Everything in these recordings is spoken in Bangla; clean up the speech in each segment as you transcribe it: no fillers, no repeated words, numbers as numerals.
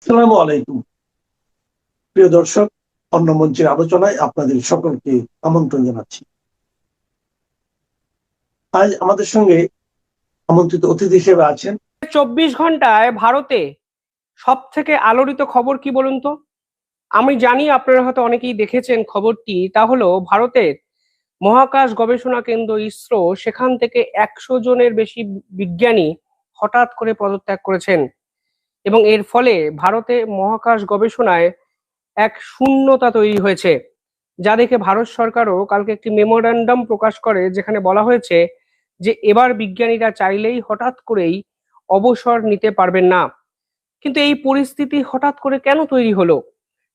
আসসালামু আলাইকুম। প্রিয় দর্শক, অন্য মঞ্চের আলোচনায় আপনাদের সকলকে আমন্ত্রণ জানাচ্ছি। আজ আমাদের সঙ্গে আমন্ত্রিত অতিথি হিসেবে আছেন 24 ঘন্টায় ভারতে সব থেকে আলোড়িত খবর কি বলুন তো? আমি জানি আপনারা হয়তো অনেকেই দেখেছেন খবরটি। তা হলো ভারতের মহাকাশ গবেষণা কেন্দ্র ইসরো, সেখান থেকে 100 জনের বেশি বিজ্ঞানী হঠাৎ করে পদত্যাগ করেছেন। এবং এর ফলে ভারতে মহাকাশ গবেষণায় এক শূন্যতা তৈরি হয়েছে, যা দেখে ভারত সরকারও কালকে একটি মেমোরান্ডাম প্রকাশ করে, যেখানে বলা হয়েছে যে এবার বিজ্ঞানীরা চাইলেই হঠাৎ করেই অবসর নিতে পারবেন না। কিন্তু এই পরিস্থিতি হঠাৎ করে কেন তৈরি হলো,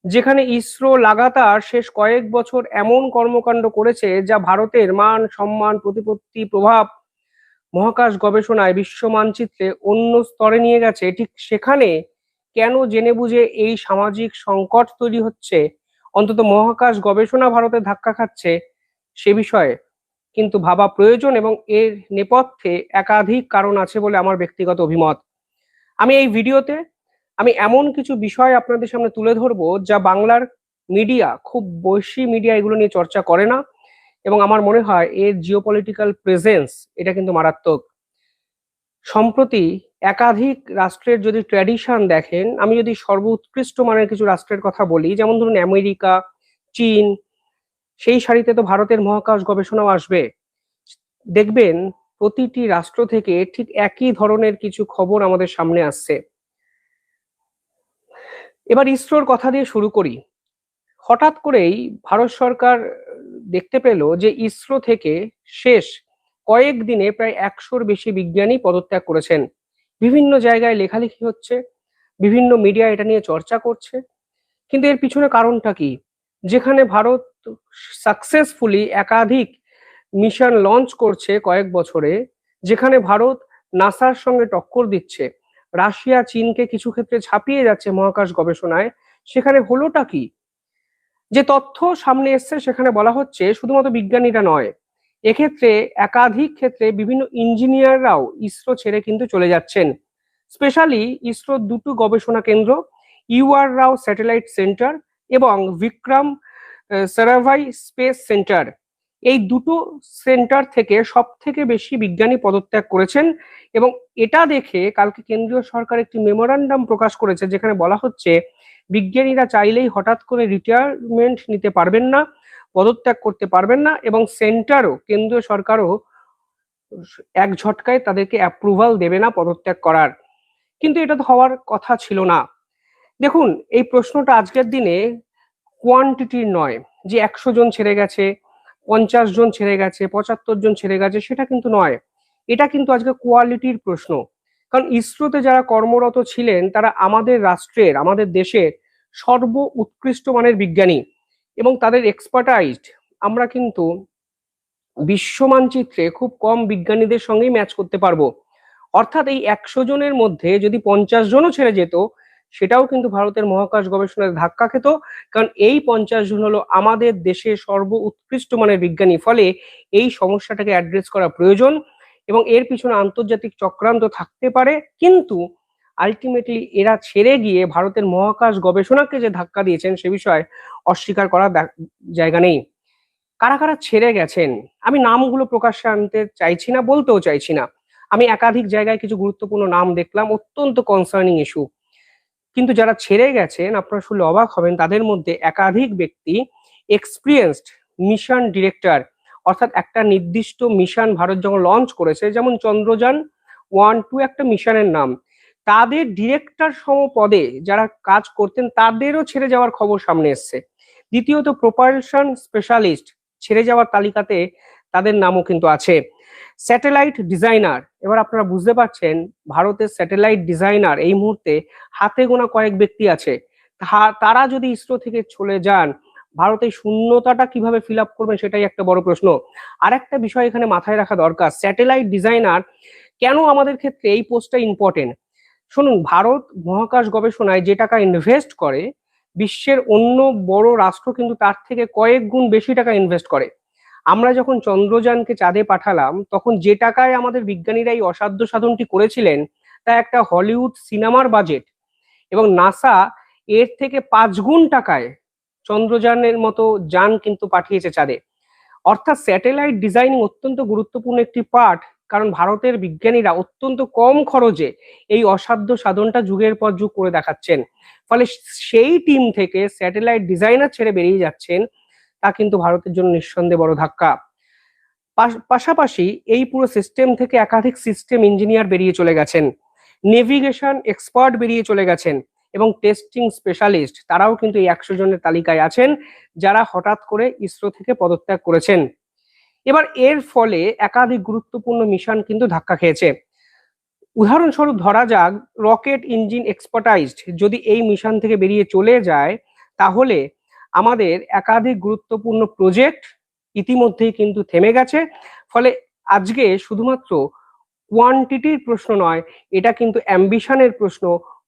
যেখানে ইসরো লাগাতার শেষ কয়েক বছর এমন কর্মকাণ্ড করেছে যা ভারতের মান সম্মান প্রতিপত্তি প্রভাব মহাকাশ গবেষণায় বিশ্ব মানচিত্রে অন্য স্তরে নিয়ে গেছে, ঠিক সেখানে কেন জেনে বুঝে এই সামাজিক সংকট তৈরি হচ্ছে, অন্তত মহাকাশ গবেষণা ভারতে ধাক্কা খাচ্ছে, সে বিষয়ে কিন্তু ভাবা প্রয়োজন। এবং এর নেপথ্যে একাধিক কারণ আছে বলে আমার ব্যক্তিগত অভিমত। আমি এই ভিডিওতে এমন কিছু বিষয় আপনাদের সামনে তুলে ধরবো যা বাংলার মিডিয়া, খুব বেশি মিডিয়া এগুলো নিয়ে চর্চা করে না। এবং আমার মনে হয় এর জিওপলিটিক্যাল প্রেজেন্স এটা কিন্তু মারাত্মক। সম্প্রতি একাধিক রাষ্ট্রের যদি ট্র্যাডিশন দেখেন, আমি যদি সর্বোৎকৃষ্ট মানের কিছু রাষ্ট্রের কথা বলি, যেমন ধরুন আমেরিকা, চীন, সেই সারিতে তো ভারতের মহাকাশ গবেষণাও আসবে। দেখবেন প্রতিটি রাষ্ট্র থেকে ঠিক একই ধরনের কিছু খবর আমাদের সামনে আসছে। এবার ইসরোর কথা দিয়ে শুরু করি। হঠাৎ করেই ভারত সরকার দেখতে পেল যে ইসরো থেকে শেষ কয়েকদিনে প্রায় 100-র বেশি বিজ্ঞানী পদত্যাগ করেছেন। বিভিন্ন জায়গায় লেখালেখি হচ্ছে, বিভিন্ন মিডিয়া এটা নিয়ে চর্চা করছে। কিন্তু এর পিছনে কারণটা কি? যেখানে ভারত সাকসেসফুলি একাধিক মিশন লঞ্চ করছে কয়েক বছরে, যেখানে ভারত নাসার সঙ্গে টক্কর দিচ্ছে, রাশিয়া চীনকে কিছু ক্ষেত্রে ছাপিয়ে যাচ্ছে মহাকাশ গবেষণায়, সেখানে হলোটা কি? যে তথ্য সামনে এসছে সেখানে বলা হচ্ছে শুধুমাত্র বিজ্ঞানীরা নয়, এক্ষেত্রে একাধিক ক্ষেত্রে বিভিন্ন ইঞ্জিনিয়াররাও ইসরো ছেড়ে কিন্তু চলে যাচ্ছেন। স্পেশালি ইসরোর দুটো গবেষণা কেন্দ্র, ইউআর রাও স্যাটেলাইট সেন্টার এবং বিক্রম সারাভাই স্পেস সেন্টার, এই দুটো সেন্টার থেকে সব থেকে বেশি বিজ্ঞানী পদত্যাগ করেছেন। এবং এটা দেখে কালকে কেন্দ্রীয় সরকার একটি মেমোরান্ডাম প্রকাশ করেছে, যেখানে বলা হচ্ছে বিজ্ঞানীরা চাইলেই হঠাৎ করে রিটায়ারমেন্ট নিতে পারবেন না, পদত্যাগ করতে পারবেন না, এবং সেন্টারও, কেন্দ্রীয় সরকারও এক ঝটকায় তাদেরকে অ্যাপ্রুভাল দেবে না পদত্যাগ করার। কিন্তু এটা তো হওয়ার কথা ছিল না। দেখুন, এই প্রশ্নটা আজকের দিনে কোয়ান্টিটির নয়, যে 100 জন ছেড়ে গেছে, 50 জন ছেড়ে গেছে, 75 জন ছেড়ে গেছে, সেটা কিন্তু নয়। এটা কিন্তু আজকে কোয়ালিটির প্রশ্ন। কারণ ইসরোতে যারা কর্মরত ছিলেন তারা আমাদের রাষ্ট্রের, আমাদের দেশের সর্ব উৎকৃষ্ট মানের বিজ্ঞানী, এবং তাদের এক্সপার্টাইজড আমরা কিন্তু বিশ্ব মানচিত্রে খুব কম বিজ্ঞানীদের সঙ্গেই ম্যাচ করতে পারবো। অর্থাৎ এই 100 জনের মধ্যে যদি 50 জনও ছেড়ে যেত, সেটাও কিন্তু ভারতের মহাকাশ গবেষণায় ধাক্কা খেত। কারণ এই 50 জন হলো আমাদের দেশের সর্ব উৎকৃষ্ট মানের বিজ্ঞানী। ফলে এই সমস্যাটাকে অ্যাড্রেস করা প্রয়োজন, এবং এর পিছনে আন্তর্জাতিক চক্রান্ত থাকতে পারে, কিন্তু আলটিমেটলি এরা ছেড়ে গিয়ে ভারতের মহাকাশ গবেষণাকে যে ধাক্কা দিয়েছেন সে বিষয়ে অস্বীকার করার জায়গা নেই। কারা কারা ছেড়ে গেছেন আমি নামগুলো প্রকাশ্যে আনতে চাইছি না, বলতেও চাইছি না। আমি একাধিক জায়গায় কিছু গুরুত্বপূর্ণ নাম দেখলাম, অত্যন্ত কনসার্নিং ইস্যু। কিন্তু যারা ছেড়ে গেছেন আপনারা শুনলে অবাক হবেন, তাদের মধ্যে একাধিক ব্যক্তি এক্সপিরিয়েন্সড মিশন ডিরেক্টর। অর্থাৎ একটা নির্দিষ্ট মিশন ভারত যখন লঞ্চ করেছে, যেমন চন্দ্রযান 1-2 একটা মিশনের নাম, তাদের ডিরেক্টর সম পদে যারা কাজ করতেন তাদেরও ছেড়ে যাওয়ার খবর সামনে এসছে। দ্বিতীয়ত প্রপালশন স্পেশালিস্ট ছেড়ে যাওয়ার তালিকাতে তাদের নামও কিন্তু আছে। স্যাটেলাইট ডিজাইনার, এবার আপনারা বুঝতে পারছেন ভারতের স্যাটেলাইট ডিজাইনার এই মুহূর্তে হাতে গোনা কয়েক ব্যক্তি আছে। তারা যদি ইসরো থেকে চলে যান, ভারতের শূন্যতাটা কিভাবে ফিল আপ করবেন সেটাই একটা বড় প্রশ্ন। আর একটা বিষয় এখানে মাথায় রাখা দরকার, স্যাটেলাইট ডিজাইনার কেন আমাদের ক্ষেত্রে এই পোস্টটা ইম্পর্টেন্ট। শুনুন, ভারত মহাকাশ গবেষণায় যে টাকা ইনভেস্ট করে, বিশ্বের অন্য বড় রাষ্ট্র কিন্তু তার থেকে কয়েক গুণ বেশি টাকা ইনভেস্ট করে। আমরা যখন চন্দ্রযানকে চাঁদে পাঠালাম, তখন যে টাকায় আমাদের বিজ্ঞানীরা এই অসাধ্য সাধনটি করেছিলেন তা একটা হলিউড সিনেমার বাজেট। এবং নাসা এর থেকে 5 গুণ টাকায় চন্দ্রযানের মতো যান কিন্তু পাঠিয়েছে চাঁদে। অর্থাৎ স্যাটেলাইট ডিজাইনিং অত্যন্ত গুরুত্বপূর্ণ একটি পার্ট, কারণ ভারতের বিজ্ঞানীরা অত্যন্ত কম খরচে এই অসাধ্য সাধনটা যুগের পর যুগ করে দেখাচ্ছেন। ফলে সেই টিম থেকে স্যাটেলাইট ডিজাইনার ছেড়ে বেরিয়ে যাচ্ছেন, তা কিন্তু ভারতের জন্য নিঃসন্দেহে বড় ধাক্কা। পাশাপাশি এই পুরো সিস্টেম থেকে একাধিক সিস্টেম ইঞ্জিনিয়ার বেরিয়ে চলে গেছেন, নেভিগেশন এক্সপার্ট বেরিয়ে চলে গেছেন, এবং টেস্টিং স্পেশালিস্ট তারাও কিন্তু এই 100 জনের তালিকায় আছেন যারা হঠাৎ করে ইসরো থেকে পদত্যাগ করেছেন। এবার এর ফলে একাধিক গুরুত্বপূর্ণ মিশন কিন্তু ধাক্কা খেয়েছে। উদাহরণস্বরূপ ধরা যাক, রকেট ইঞ্জিন এক্সপার্টাইজড যদি এই মিশন থেকে বেরিয়ে চলে যায়, তাহলে আমাদের একাধিক গুরুত্বপূর্ণ প্রজেক্ট ইতিমধ্যেই কিন্তু থেমে গেছে। ফলে আজকে শুধুমাত্র কোয়ান্টিটির প্রশ্ন নয়, এটা কিন্তু অ্যাম্বিশনের প্রশ্ন,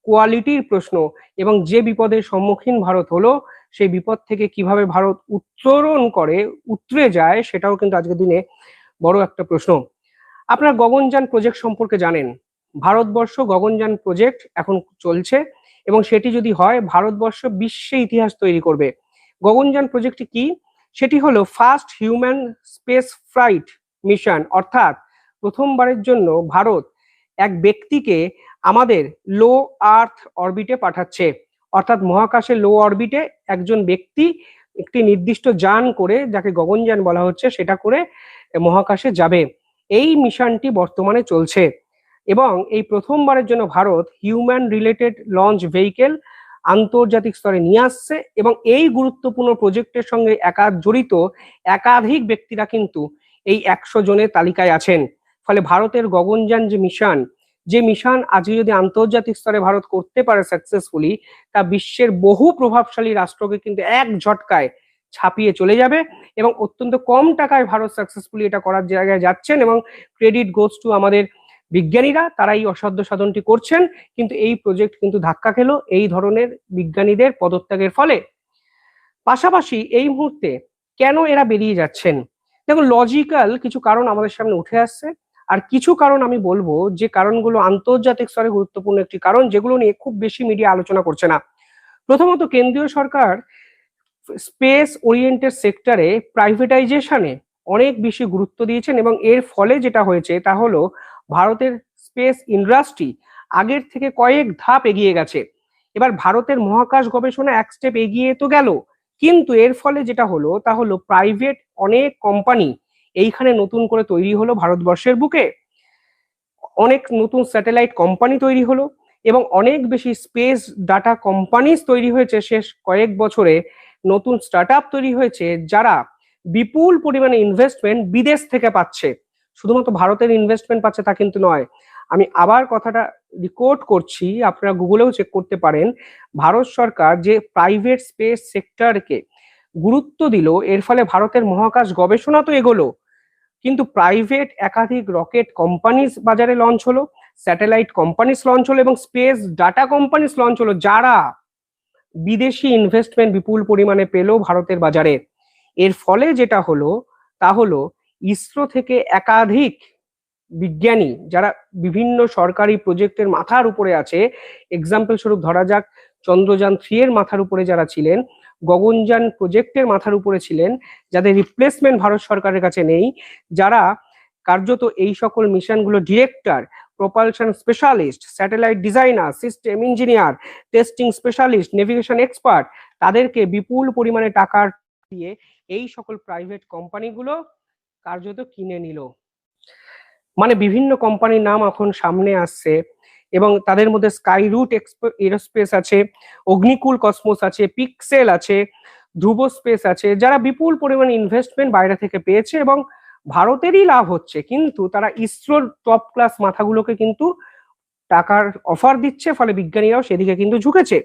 কোয়ালিটির প্রশ্ন, এবং যে বিপদের সম্মুখীন ভারত হলো সেই বিপদ থেকে কিভাবে ভারত উত্তরণ করে উতরে যায়, সেটাও কিন্তু আজকের দিনে বড় একটা প্রশ্ন। আপনারা গগনযান প্রজেক্ট সম্পর্কে জানেন। ভারতবর্ষ গগনযান প্রজেক্ট এখন চলছে, এবং সেটি যদি হয় ভারতবর্ষ বিশ্বে ইতিহাস তৈরি করবে। গগনযান প্রজেক্টটি কি? সেটি হলো first human space flight mission, অর্থাৎ প্রথমবারের জন্য ভারত এক ব্যক্তিকে আমাদের লো আর্থ অরবিটে পাঠাচ্ছে। অর্থাৎ মহাকাশে লো অরবিটে একজন ব্যক্তি একটি নির্দিষ্ট যান করে, যাকে গগনযান বলা হচ্ছে, সেটা করে মহাকাশে যাবে। এই মিশনটি বর্তমানে চলছে, এবং এই প্রথমবারের জন্য Bharat human related launch vehicle আন্তর্জাতিক স্তরে নিয়ে আসছে, এবং এই গুরুত্বপূর্ণ প্রজেক্টের সঙ্গে জড়িত একাধিক ব্যক্তিরা কিন্তু এই 100 জনের তালিকায় আছেন। ফলে ভারতের গগনযান যে মিশন আজকে যদি আন্তর্জাতিক স্তরে ভারত করতে পারে সাকসেসফুলি, তা বিশ্বের বহু প্রভাবশালী রাষ্ট্রকে কিন্তু এক ঝটকায় ছাপিয়ে চলে যাবে, এবং অত্যন্ত কম টাকায় ভারত সাকসেসফুলি এটা করার জায়গায় যাচ্ছেন, এবং ক্রেডিট গোজ টু আমাদের বিজ্ঞানীরা, তারা এই অসাধ্য সাধনটি করছেন। কিন্তু এই প্রজেক্ট কিন্তু ধাক্কা খেলো এই ধরনের বিজ্ঞানীদের পদত্যাগের ফলে। পাশাপাশি এই মুহূর্তে কেন এরা বেরিয়ে যাচ্ছেন, দেখুন লজিক্যাল কিছু কারণ আমাদের সামনে উঠে আসছে, আর কিছু কারণ আমি বলবো যে কারণগুলো আন্তর্জাতিক স্তরে গুরুত্বপূর্ণ একটি কারণ, যেগুলো নিয়ে খুব বেশি মিডিয়া আলোচনা করছে না। প্রথমত, কেন্দ্রীয় সরকার স্পেস ওরিয়েন্টেড সেক্টরে প্রাইভেটাইজেশনে অনেক বেশি গুরুত্ব দিয়েছেন, এবং এর ফলে যেটা হয়েছে তা হলো ভারতের স্পেস ইন্ডাস্ট্রি আগের থেকে কয়েক ধাপ এগিয়ে গেছে। এবার ভারতের মহাকাশ গবেষণা এক স্টেপ এগিয়ে তো গেল, কিন্তু এর ফলে যেটা হলো তা হলো প্রাইভেট অনেক কোম্পানি এইখানে নতুন করে তৈরি হলো ভারতবর্ষের বুকে, অনেক নতুন স্যাটেলাইট কোম্পানি তৈরি হলো, এবং অনেক বেশি স্পেস ডাটা কোম্পানিজ তৈরি হয়েছে শেষ কয়েক বছরে। নতুন স্টার্টআপ তৈরি হয়েছে যারা বিপুল পরিমাণে ইনভেস্টমেন্ট বিদেশ থেকে পাচ্ছে। শুধুমাত্র ভারতের ইনভেস্টমেন্ট পাচ্ছে তা কিন্তু নয়, আমি আবার কথাটা রিকোর্ড করছি, আপনারা গুগলেও চেক করতে পারেন। ভারত সরকার যে প্রাইভেট স্পেস সেক্টরকে গুরুত্ব দিল, এর ফলে ভারতের মহাকাশ গবেষণা তো এগোলো, কিন্তু প্রাইভেট একাধিক রকেট কোম্পানিজ বাজারে লঞ্চ হলো, স্যাটেলাইট কোম্পানিজ লঞ্চ হলো, এবং স্পেস ডাটা কোম্পানিজ লঞ্চ হলো, যারা বিদেশি ইনভেস্টমেন্ট বিপুল পরিমাণে পেল ভারতের বাজারে। এর ফলে যেটা হলো তা হলো ইসরো থেকে একাধিক বিজ্ঞানী যারা বিভিন্ন সরকারি প্রজেক্টের মাথার উপরে আছে, এক্সাম্পল স্বরূপ ধরা যাক চন্দ্রযান 3 এর মাথার উপরে যারা ছিলেন, গগনযান প্রজেক্টের মাথার উপরে ছিলেন, যাদের রিপ্লেসমেন্ট ভারত সরকারের কাছে নেই, যারা কার্যত এই সকল মিশনগুলো director, propulsion specialist, satellite designer, system engineer, testing specialist, navigation expert, তাদেরকে বিপুল পরিমাণে টাকা দিয়ে এই সকল প্রাইভেট কোম্পানিগুলো কার্যত কিনে নিল। মানে বিভিন্ন কোম্পানির নাম এখন সামনে আসছে, এবং তাদের মধ্যে স্কাই রুট এরোস্পেস আছে, অগ্নিকুল কসমোস আছে, পিক্সেল আছে, ধ্রুব স্পেস আছে, যারা বিপুল পরিমাণে ইনভেস্টমেন্ট বাইরে থেকে পেয়েছে, এবং ভারতেরই লাভ হচ্ছে, কিন্তু তারা ইসরোর টপ ক্লাস মাথাগুলোকে কিন্তু টাকার অফার দিচ্ছে, ফলে বিজ্ঞানীরাও সেদিকে কিন্তু ঝুঁকেছে।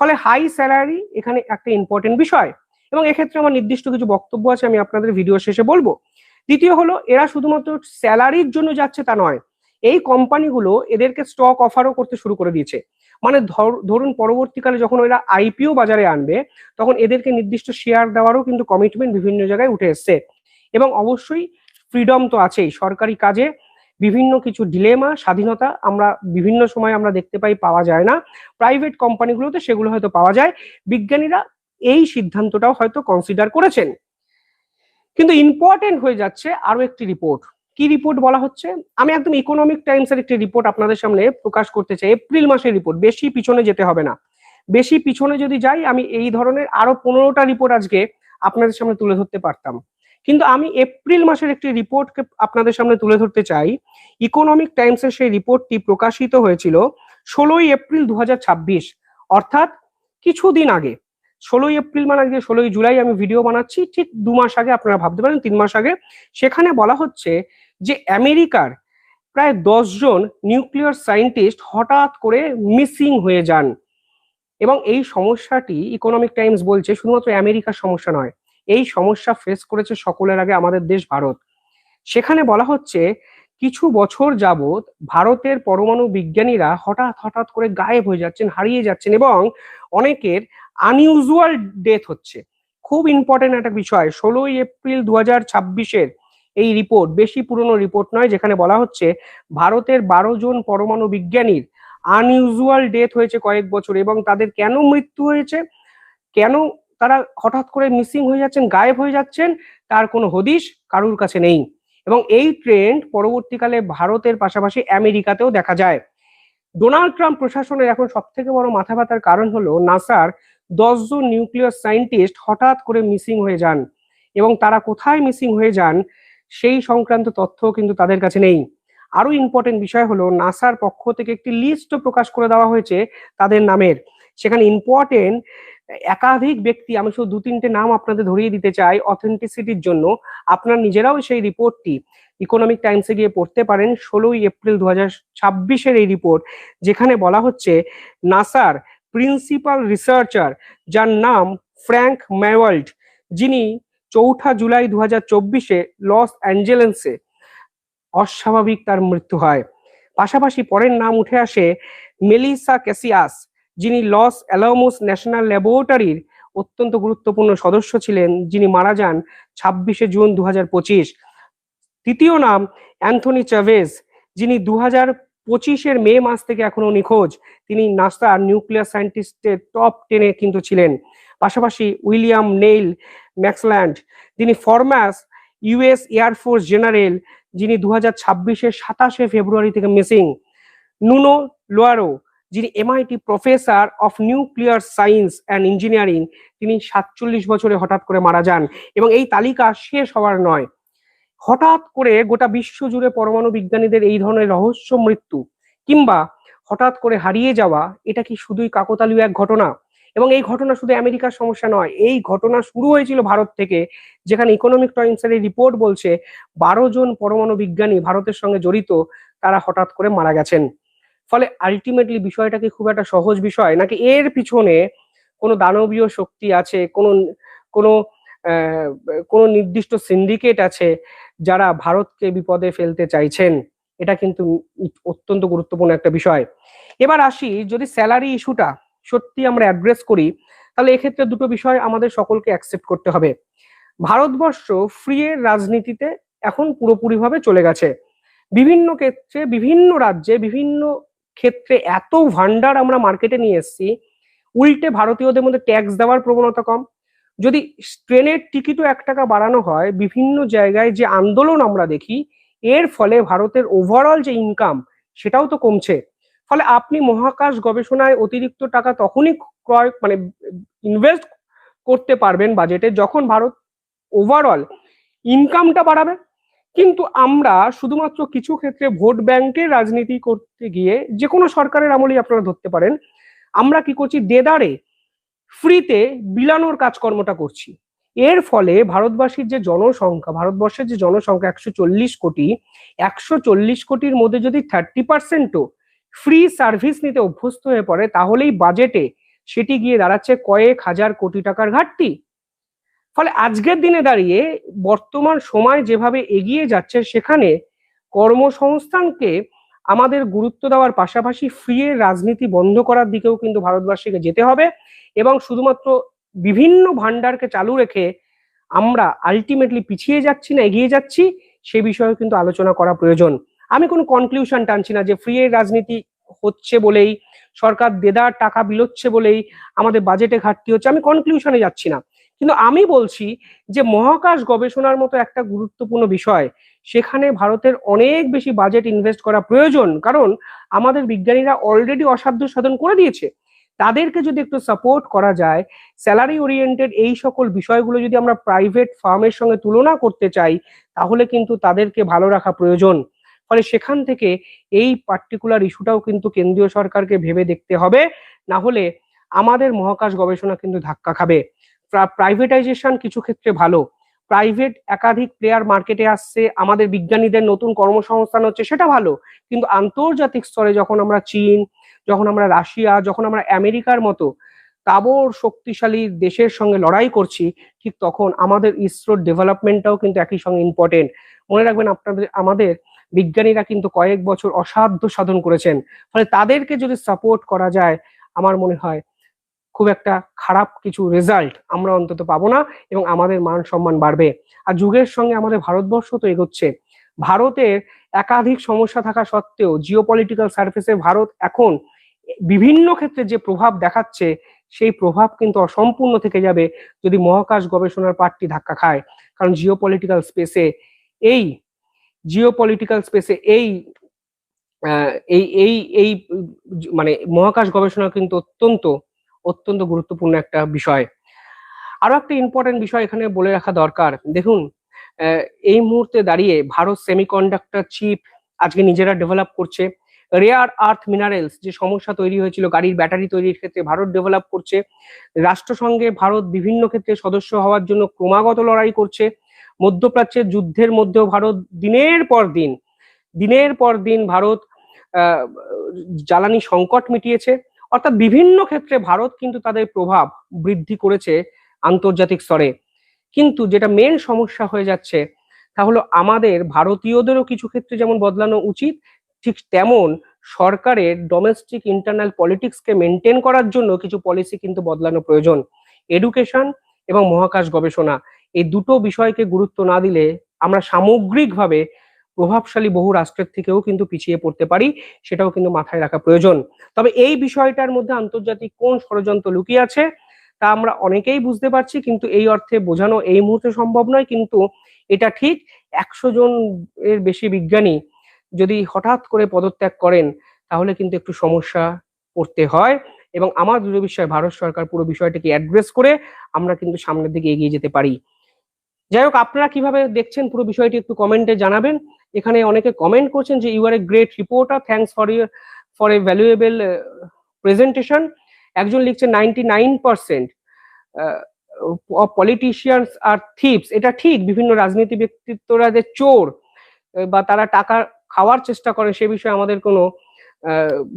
ফলে হাই স্যালারি এখানে একটা ইম্পর্টেন্ট বিষয়, এবং এক্ষেত্রে আমার নির্দিষ্ট কিছু বক্তব্য আছে, আমি আপনাদের ভিডিও শেষে বলবো। দ্বিতীয় হলো, এরা শুধুমাত্র স্যালারির জন্য যাচ্ছে তা নয়, এই কোম্পানিগুলো এদেরকে স্টক অফারও করতে শুরু করে দিয়েছে। মানে ধরুন পরবর্তীকালে যখন এরা আইপিও বাজারে আনবে, তখন এদেরকে নির্দিষ্ট শেয়ার দেওয়ারও কিন্তু কমিটমেন্ট বিভিন্ন জায়গায় উঠে এসছে। এবং অবশ্যই ফ্রিডম তো আছেই, সরকারি কাজে বিভিন্ন কিছু ডিলেমা, স্বাধীনতা আমরা বিভিন্ন সময় আমরা দেখতে পাই পাওয়া যায় না, প্রাইভেট কোম্পানিগুলোতে সেগুলো হয়তো পাওয়া যায়। বিজ্ঞানীরা এই সিদ্ধান্তটাও হয়তো কনসিডার করেছেন। কিন্তু ইম্পর্টেন্ট হয়ে যাচ্ছে আরো একটি রিপোর্ট। কি রিপোর্ট বলা হচ্ছে? আমি একদম ইকোনমিক টাইমস এর একটি রিপোর্ট আপনাদের সামনে প্রকাশ করতে চাই, এপ্রিল মাসের রিপোর্ট, বেশি পিছনে যেতে হবে না। বেশি পিছনে যদি যাই আমি এই ধরনের আরো 15টা রিপোর্ট আজকে আপনাদের সামনে তুলে ধরতে পারতাম, কিন্তু আমি এপ্রিল মাসের একটি রিপোর্টকে আপনাদের সামনে তুলে ধরতে চাই। ইকোনমিক টাইমস এর সেই রিপোর্টটি প্রকাশিত হয়েছিল 16ই এপ্রিল 2026, অর্থাৎ কিছুদিন আগে। 16ই এপ্রিল মানে আজকে 16ই জুলাই আমি ভিডিও বানাচ্ছি, ঠিক 2 মাস আগে, আপনারা ভাবতে পারেন 3 মাস আগে। সেখানে বলা হচ্ছে যে আমেরিকার প্রায় 10 জন নিউক্লিয়ার সায়েন্টিস্ট হঠাৎ করে মিসিং হয়ে যান। এবং এই সমস্যাটি ইকোনমিক টাইমস বলছে শুধুমাত্র আমেরিকার সমস্যা নয়, এই সমস্যা ফেস করেছে সকলের আগে আমাদের দেশ ভারত। সেখানে বলা হচ্ছে কিছু বছর যাবৎ ভারতের পরমাণু বিজ্ঞানীরা হঠাৎ হঠাৎ করে গায়েব হয়ে যাচ্ছেন, হারিয়ে যাচ্ছেন, এবং অনেকের আনইউজুয়াল ডেথ হচ্ছে। খুব ইম্পর্টেন্ট একটা বিষয়, 16ই এপ্রিল 2026-এর এই রিপোর্ট, বেশি পুরনো রিপোর্ট নয়, যেখানে বলা হচ্ছে ভারতের 12 জন পরমাণু বিজ্ঞানীর আনইউজুয়াল ডেথ হয়েছে কয়েক বছর, এবং তাদের কেন মৃত্যু হয়েছে, কেন তারা হঠাৎ করে মিসিং হয়ে যাচ্ছেন, গায়েব হয়ে যাচ্ছেন, তার কোনো হদিশ কারুর কাছে নেই। এবং এই ট্রেন্ড পরবর্তীকালে ভারতের পাশাপাশি আমেরিকাতেও দেখা যায়। ডোনাল্ড ট্রাম্প প্রশাসনের এখন সব থেকে বড় মাথা ব্যথার কারণ হলো নাসার 10 জন নিউক্লিয়ার সায়েন্টিস্ট হঠাৎ করে মিসিং হয়ে যান, এবং তারা কোথায় মিসিং হয়ে যান সেই সংক্রান্ত তথ্য কিন্তু তাদের কাছে নেই। আরো ইম্পর্টেন্ট বিষয় হলো নাসার পক্ষ থেকে একটি লিস্ট প্রকাশ করে দেওয়া হয়েছে তাদের নামের। সেখানে ইম্পর্টেন্ট একাধিক ব্যক্তি, আমি শুধু 2-3টে নাম আপনাদের ধরিয়ে দিতে চাই অথেন্টিসিটির জন্য, আপনারা নিজেরাও সেই রিপোর্টটি ইকোনমিক টাইমসে গিয়ে পড়তে পারেন। 16ই এপ্রিল 2026-এর এই রিপোর্ট, যেখানে বলা হচ্ছে নাসার প্রিন্সিপাল রিসার্চার, যার নাম ফ্র্যাঙ্ক ম্যাওয়াল্ড, যিনি 4 জুলাই 2024-এ লস অ্যাঞ্জেলেসে অস্বাভাবিক তার মৃত্যু হয়। পাশাপাশি পরের নাম উঠে আসে মেলিসা ক্যাসিয়াস, যিনি লস অ্যালামোস ন্যাশনাল ল্যাবরেটরির অত্যন্ত গুরুত্বপূর্ণ সদস্য ছিলেন, যিনি মারা যান 26শে জুন 2025। তৃতীয় নাম অ্যান্থনি চাভেজ, যিনি 2025-এর মে মাস থেকে এখনো নিখোঁজ। তিনি নাসার নিউক্লিয়ার সায়েন্টিস্টের টপ 10-এ কিন্তু ছিলেন। পাশাপাশি উইলিয়াম নেইল ম্যাক্সল্যান্ড, যিনি ফরমার ইউএস এয়ারফোর্স জেনারেল, যিনি 2026-এর 27শে ফেব্রুয়ারি থেকে মিসিং। নুনো লোয়ারো, যিনি MIT professor of nuclear science and engineering, তিনি 47 বছরে হঠাৎ করে মারা যান। এবং এই তালিকা শেষ হওয়ার নয়, হঠাৎ করে গোটা বিশ্ব জুড়ে পরমাণু বিজ্ঞানীদের এই ধরনের রহস্য মৃত্যু কিংবা হঠাৎ করে হারিয়ে যাওয়া, এটা কি শুধুই কাকতালীয় এক ঘটনা? এবং এই ঘটনা শুধু আমেরিকার সমস্যা নয়, এই ঘটনা শুরু হয়েছিল ভারত থেকে, যেখানে ইকোনমিক টাইমসের এই রিপোর্ট বলছে 12 জন পরমাণু বিজ্ঞানী ভারতের সঙ্গে জড়িত, তারা হঠাৎ করে মারা গেছেন। ফলে আলটিমেটলি বিষয়টা কি খুব একটা সহজ বিষয়, নাকি এর পিছনে কোনো দানবীয় শক্তি আছে, কোনো কোনো কোনো নির্দিষ্ট সিন্ডিকেট আছে যারা ভারতকে বিপদে ফেলতে চাইছেন? এটা কিন্তু অত্যন্ত গুরুত্বপূর্ণ একটা বিষয়। এবার আসি, যদি স্যালারি ইস্যুটা সত্যি আমরা অ্যাড্রেস করি, তাহলে এক্ষেত্রে দুটো বিষয় আমাদের সকলকে অ্যাকসেপ্ট করতে হবে। ভারতবর্ষ ফ্রি এর রাজনীতিতে এখন পুরোপুরিভাবে চলে গেছে। বিভিন্ন ক্ষেত্রে, বিভিন্ন রাজ্যে, বিভিন্ন ক্ষেত্রে এত ভান্ডার আমরা মার্কেটে নিয়ে এসেছি, উল্টে ভারতীয়দের মধ্যে ট্যাক্স দেওয়ার প্রবণতা কম। যদি ট্রেনের টিকিটও 1 টাকা বাড়ানো হয়, বিভিন্ন জায়গায় যে আন্দোলন আমরা দেখি, এর ফলে ভারতের ওভারঅল যে ইনকাম সেটাও তো কমছে। ফলে আপনি মহাকাশ গবেষণায় অতিরিক্ত টাকা তখনই ক্রয় মানে ইনভেস্ট করতে পারবেন বাজেটে, যখন ভারত ওভারঅল ইনকামটা বাড়াবে। কিন্তু আমরা শুধুমাত্র কিছু ক্ষেত্রে ভোট ব্যাংকের রাজনীতি করতে গিয়ে, যে কোনো সরকারের আমলেই আপনারা ধরতে পারেন, আমরা কি করছি, দেদারে ফ্রিতে বিলানোর কাজকর্মটা করছি। এর ফলে ভারতবাসীর যে জনসংখ্যা, ভারতবর্ষের যে জনসংখ্যা 140 কোটি, 140 কোটির মধ্যে যদি 30%ও ফ্রি সার্ভিস নিতে অভ্যস্ত হয়ে পড়ে, তাহলেই বাজেটে সেটি গিয়ে দাঁড়াচ্ছে কয়েক হাজার কোটি টাকার ঘাটতি। ফলে আজকের দিনে দাঁড়িয়ে বর্তমান সময় যেভাবে এগিয়ে যাচ্ছে, সেখানে কর্মসংস্থানকে আমাদের গুরুত্ব দেওয়ার পাশাপাশি ফ্রি এর রাজনীতি বন্ধ করার দিকেও কিন্তু ভারতবাসীকে যেতে হবে। এবং শুধুমাত্র বিভিন্ন ভান্ডারকে চালু রেখে আমরা আলটিমেটলি পিছিয়ে যাচ্ছি না এগিয়ে যাচ্ছি, সে বিষয়ে কিন্তু আলোচনা করা প্রয়োজন। আমি কোনো কনক্লুশন টানছি না যে ফ্রি এর রাজনীতি হচ্ছে বলেই, সরকার দেদার টাকা বিলোচ্ছে বলেই আমাদের বাজেটে ঘাটতি হচ্ছে, আমি কনক্লুশনে যাচ্ছি না। কিন্তু আমি বলছি যে মহাকাশ গবেষণার মতো একটা গুরুত্বপূর্ণ বিষয়, সেখানে ভারতের অনেক বেশি বাজেট ইনভেস্ট করা প্রয়োজন, কারণ আমাদের বিজ্ঞানীরা অলরেডি অসাধ্য সাধন করে দিয়েছে। তাদেরকে যদি একটু সাপোর্ট করা যায়, স্যালারি ওরিয়েন্টেড এই সকল বিষয়গুলো যদি আমরা প্রাইভেট ফার্মের সঙ্গে তুলনা করতে চাই, তাহলে কিন্তু তাদেরকে ভালো রাখা প্রয়োজন। ফলে সেখান থেকে এই পার্টিকুলার ইস্যুটাও কিন্তু কেন্দ্রীয় সরকারকে ভেবে দেখতে হবে, না হলে আমাদের মহাকাশ গবেষণা কিন্তু ধাক্কা খাবে। প্রাইভেটাইজেশন কিছু ক্ষেত্রে ভালো, প্রাইভেট একাধিক প্লেয়ার মার্কেটে আসছে, আমাদের বিজ্ঞানীদের নতুন কর্মসংস্থান হচ্ছে, সেটা ভালো। কিন্তু আন্তর্জাতিক স্তরে যখন আমরা চীন, যখন আমরা রাশিয়া, যখন আমরা আমেরিকার মতো তাবড় শক্তিশালী দেশের সঙ্গে লড়াই করছি, ঠিক তখন আমাদের ইসরোর ডেভেলপমেন্টটাও কিন্তু একই সঙ্গে ইম্পর্টেন্ট। মনে রাখবেন, আমাদের বিজ্ঞানীরা কিন্তু কয়েক বছর অসাধ্য সাধন করেছেন। ফলে তাদেরকে যদি সাপোর্ট করা যায়, আমার মনে হয় খুব একটা খারাপ কিছু রেজাল্ট আমরা অন্তত পাবো না, এবং আমাদের মান সম্মান বাড়বে। আর যুগের সঙ্গে আমাদের ভারতবর্ষ তো এগোচ্ছে। ভারতের একাধিক সমস্যা থাকা সত্ত্বেও জিওপলিটিক্যাল সার্ফেসে ভারত এখন বিভিন্ন ক্ষেত্রে যে প্রভাব দেখাচ্ছে, সেই প্রভাব কিন্তু অসম্পূর্ণ থেকে যাবে যদি মহাকাশ গবেষণার পাঠটি ধাক্কা খায়। কারণ এই জিওপলিটিক্যাল স্পেসে এই এই এই এই মানে মহাকাশ গবেষণা কিন্তু অত্যন্ত অত্যন্ত গুরুত্বপূর্ণ একটা বিষয়। আরো একটা ইম্পর্টেন্ট বিষয় এখানে বলে রাখা দরকার। দেখুন, এই মুহূর্তে দাঁড়িয়ে ভারত সেমিকন্ডাক্টর চিপ আজকে নিজেরা ডেভেলপ করছে। রেয়ার আর্থ মিনারেলস যে সমস্যা তৈরি হয়েছিল গাড়ির ব্যাটারি তৈরির ক্ষেত্রে, ভারত ডেভেলপ করছে। রাষ্ট্রসংঘে ভারত বিভিন্ন ক্ষেত্রে সদস্য হওয়ার জন্য ক্রমাগত লড়াই করছে। মধ্যপ্রাচ্যের যুদ্ধের মধ্যেও ভারত দিনের পর দিন ভারত আহ, জ্বালানি সংকট মিটিয়েছে। অর্থাৎ বিভিন্ন ক্ষেত্রে ভারত কিন্তু তাদের প্রভাব বৃদ্ধি করেছে আন্তর্জাতিক স্তরে। কিন্তু যেটা মেন সমস্যা হয়ে যাচ্ছে, তা হলো আমাদের ভারতীয়দেরও কিছু ক্ষেত্রে যেমন বদলানো উচিত, ঠিক তেমন সরকারের ডোমেস্টিক ইন্টারনাল পলিটিক্সকে মেনটেন করার জন্য কিছু পলিসি কিন্তু বদলানো প্রয়োজন। এডুকেশন এবং মহাকাশ গবেষণা, এই দুটো বিষয়কে গুরুত্ব না দিলে আমরা সামগ্রিকভাবে প্রভাবশালী বহু রাষ্ট্রের থেকেও কিন্তু পিছিয়ে পড়তে পারি, সেটাও কিন্তু মাথায় রাখা প্রয়োজন। তবে এই বিষয়টার মধ্যে আন্তর্জাতিক কোন ষড়যন্ত্র লুকিয়ে আছে তা আমরা অনেকেই বুঝতে পারছি, কিন্তু এই অর্থে বোঝানো এই মুহূর্তে সম্ভব নয়। কিন্তু এটা ঠিক, 100 জন এর বেশি বিজ্ঞানী যদি হঠাৎ করে পদত্যাগ করেন, তাহলে কিন্তু একটু সমস্যা পড়তে হয়। এবং আমার দৃঢ় বিশ্বাস ভারত সরকার পুরো বিষয়টিকে অ্যাড্রেস করে আমরা কিন্তু সামনের দিকে এগিয়ে যেতে পারি। যাই হোক, আপনারা কিভাবে দেখছেন পুরো বিষয়টি একটু কমেন্টে জানাবেন। এখানে অনেকে কমেন্ট করছেন যে you are a great reporter, thanks for a valuable presentation. একজন লিখছে 99% পলিটিশিয়ানস আর থিপস। এটা ঠিক, বিভিন্ন রাজনীতি ব্যক্তিত্বরা যে চোর বা তারা টাকা খাওয়ার চেষ্টা করে, সে বিষয়ে আমাদের কোনো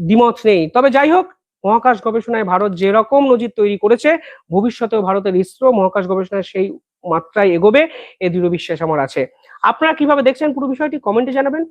দ্বিমত নেই। তবে যাই হোক, মহাকাশ গবেষণায় ভারত যেরকম নজির তৈরি করেছে, ভবিষ্যতেও ভারতের ইসরো মহাকাশ গবেষণায় সেই মাত্রায় এগোবে, এই দৃঢ় বিশ্বাস আমার আছে। আপনারা কিভাবে দেখছেন পুরো বিষয়টি কমেন্টে জানাবেন।